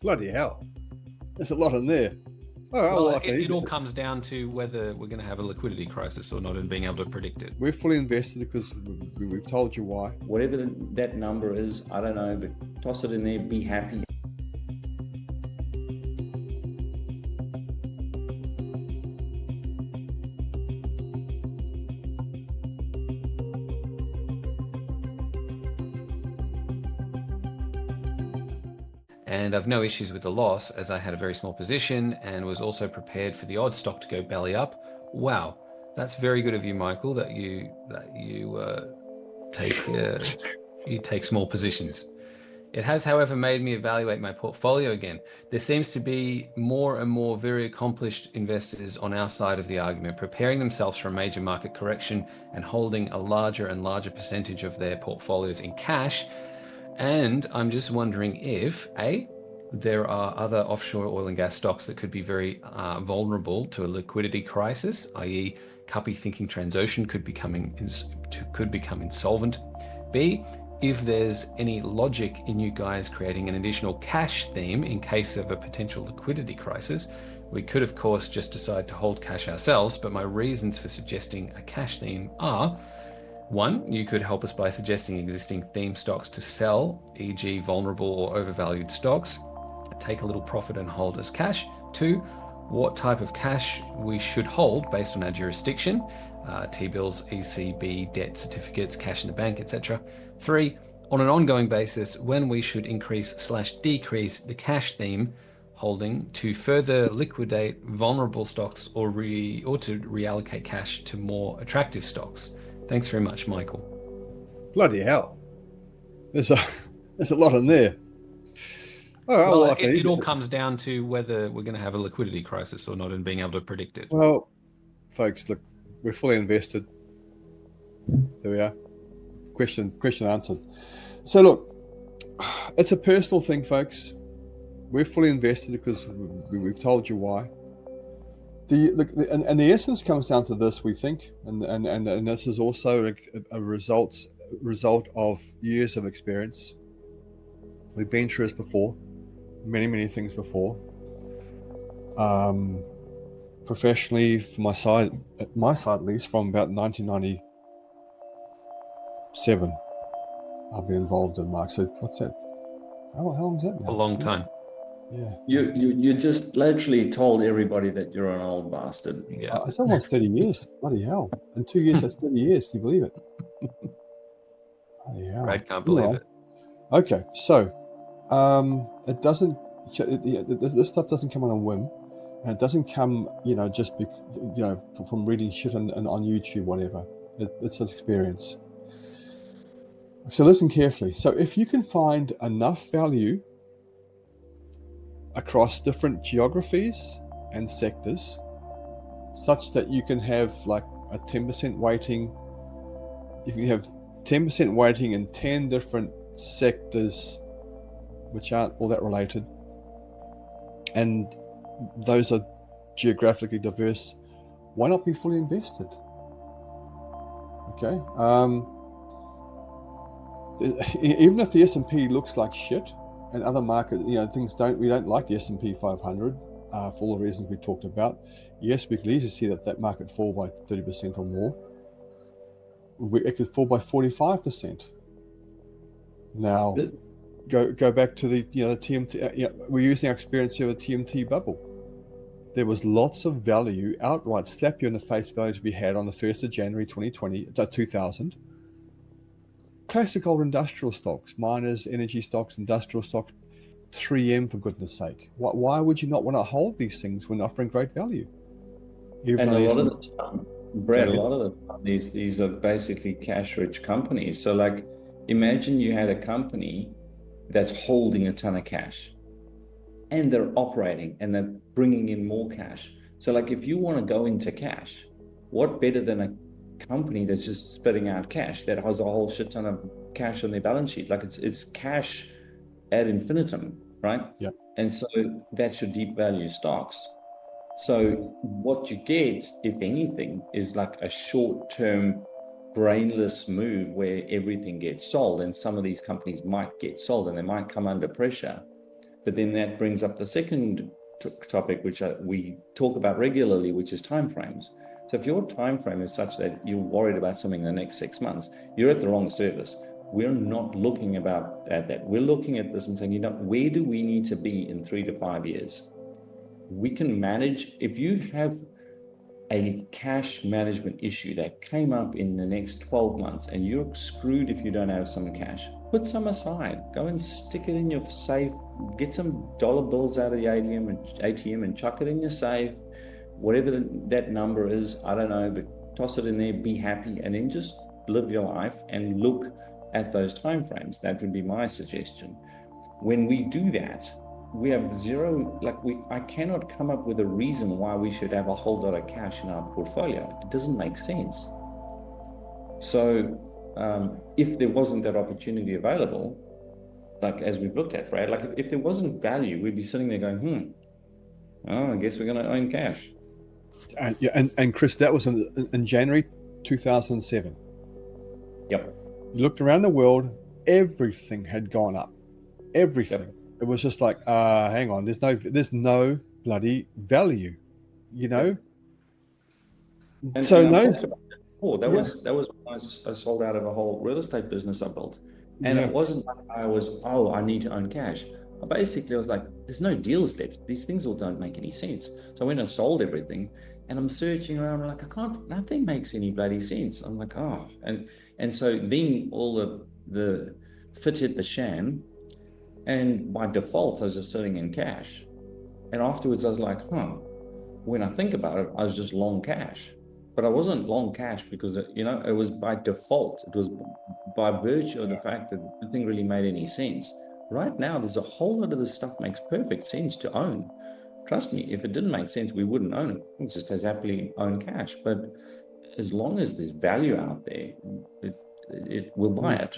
Bloody hell. There's a lot in there. All right, Well, well, it okay. all comes down to whether we're going to have a liquidity crisis or not and being able to predict it. We're fully invested because we've told you why. Whatever that number is, I don't know, but toss it in there, be happy. And I've no issues with the loss as I had a very small position and was also prepared for the odd stock to go belly up. Wow, that's very good of you, Michael, that you take small positions. It has, however, made me evaluate my portfolio again. There seems to be more and more very accomplished investors on our side of the argument, preparing themselves for a major market correction and holding a larger and larger percentage of their portfolios in cash. And I'm just wondering if, A, there are other offshore oil and gas stocks that could be very vulnerable to a liquidity crisis, i.e. Cuppy thinking Transocean could become insolvent. B, if there's any logic in you guys creating an additional cash theme in case of a potential liquidity crisis. We could, of course, just decide to hold cash ourselves, but my reasons for suggesting a cash theme are: one, you could help us by suggesting existing theme stocks to sell, e.g. vulnerable or overvalued stocks, take a little profit and hold as cash. Two, what type of cash we should hold based on our jurisdiction, T-bills, ECB, debt certificates, cash in the bank, etc. Three, on an ongoing basis, when we should increase/decrease the cash theme holding to further liquidate vulnerable stocks or to reallocate cash to more attractive stocks. Thanks very much, Michael. Bloody hell. There's a lot in there. All right, Well, well, okay. it all comes down to whether we're going to have a liquidity crisis or not and being able to predict it. Well, folks, look, we're fully invested. There we are. Question answered. So look, it's a personal thing, folks. We're fully invested because we've told you why. And the essence comes down to this, we think, and this is also a result of years of experience. We've been through this before, many things before. Professionally, from my side at least, from about 1997, I've been involved in Mark. So what's that? How long is that now? A long time. Yeah. You just literally told everybody that you're an old bastard. Yeah. It's almost 30 years. Bloody hell. In 2 years, that's 30 years. Can you believe it? Bloody hell. Brad can't believe it. Okay, so it doesn't. This stuff doesn't come on a whim, and it doesn't come, just from reading shit on YouTube, whatever. It's an experience. So listen carefully. So if you can find enough value across different geographies and sectors, such that you can have like a 10% weighting, if you have 10% weighting in 10 different sectors which aren't all that related, and those are geographically diverse, why not be fully invested? Okay. Even if the S&P looks like shit and other market, things we don't like the S&P 500 for all the reasons we talked about. Yes, we could easily see that market fall by 30% or more. It could fall by 45%. Now, go back to the TMT. We're using our experience here with the TMT bubble. There was lots of value, outright slap you in the face value to be had on the 1st of January 2000. Classic old industrial stocks, miners, energy stocks, industrial stocks, 3M, for goodness sake. Why would you not want to hold these things when offering great value? And a lot of the time, Brad, these are basically cash-rich companies. So like, imagine you had a company that's holding a ton of cash and they're operating and they're bringing in more cash. So like, if you want to go into cash, what better than a company that's just spitting out cash, that has a whole shit ton of cash on their balance sheet? Like, it's cash ad infinitum, right? Yeah. And so that's your deep value stocks. So what you get, if anything, is like a short-term brainless move where everything gets sold, and some of these companies might get sold and they might come under pressure. But then that brings up the second topic, which we talk about regularly, which is timeframes. So if your time frame is such that you're worried about something in the next 6 months, you're at the wrong service. We're not looking at that. We're looking at this and saying, where do we need to be in 3 to 5 years? We can manage. If you have a cash management issue that came up in the next 12 months and you're screwed if you don't have some cash, put some aside. Go and stick it in your safe. Get some dollar bills out of the ATM and chuck it in your safe. Whatever that number is, I don't know, but toss it in there, be happy, and then just live your life and look at those timeframes. That would be my suggestion. When we do that, we have zero, I cannot come up with a reason why we should have a whole lot of cash in our portfolio. It doesn't make sense. So if there wasn't that opportunity available, as we've looked at, Brad, if there wasn't value, we'd be sitting there going, I guess we're going to own cash. And Chris, that was in January 2007. Yep. You looked around the world, everything had gone up. Everything. Yep. It was just like, hang on, there's no bloody value, And so and no. That was when I sold out of a whole real estate business I built, and it wasn't like I need to own cash. I was like, there's no deals left. These things all don't make any sense. So I went and sold everything, and I'm searching around. I'm like, nothing makes any bloody sense. I'm like, and so then all the fit hit the shan. And by default, I was just sitting in cash. And afterwards, I was like, when I think about it, I was just long cash. But I wasn't long cash because, it was by default. It was by virtue of the fact that nothing really made any sense. Right now, there's a whole lot of this stuff makes perfect sense to own. Trust me, if it didn't make sense, we wouldn't own it. We just as happily own cash. But as long as there's value out there, we'll buy it.